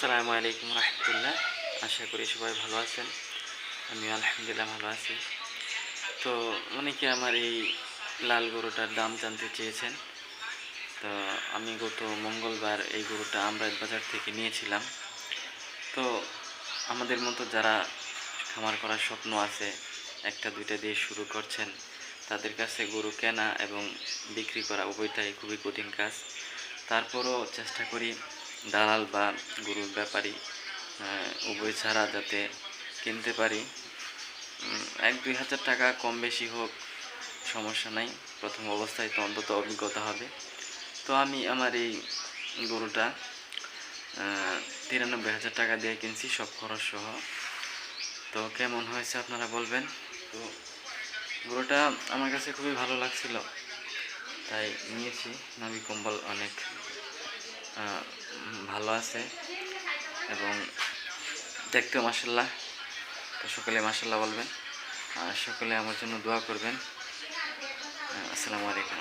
আসসালামু আলাইকুম রহমতুল্লাহ। আশা করি সবাই ভালো আছেন। আমি আলহামদুলিল্লাহ ভালো আছি। তো অনেকে আমার এই লাল গরুটার দাম জানতে চেয়েছেন। তো আমি গত মঙ্গলবার এই গরুটা আমরাইত বাজার থেকে নিয়েছিলাম। তো আমাদের মতো যারা খামার করার স্বপ্ন আছে, একটা দুইটা দিয়ে শুরু করছেন, তাদের কাছে গরু কেনা এবং বিক্রি করা উভয়টাই খুবই কঠিন কাজ। তারপরও চেষ্টা করি দালাল বা গরুর ব্যাপারী উভয় ছাড়া যাতে কিনতে পারি। 1-2 হাজার টাকা কম বেশি হোক, সমস্যা নাই। প্রথম অবস্থায় তো অন্তত অভিজ্ঞতা হবে। তো আমি আমার এই গরুটা 93,000 টাকা দিয়ে কিনছি, সব খরচ সহ। তো কেমন হয়েছে আপনারা বলবেন। তো গরুটা আমার কাছে খুবই ভালো লাগছিল, তাই নিয়েছি। নাভি কম্বল অনেক ভালো আছে এবং দেখতেও মাশাআল্লাহ। তো সকলে মাশাআল্লাহ বলবেন আর সকলে আমার জন্য দোয়া করবেন। আসসালামু আলাইকুম।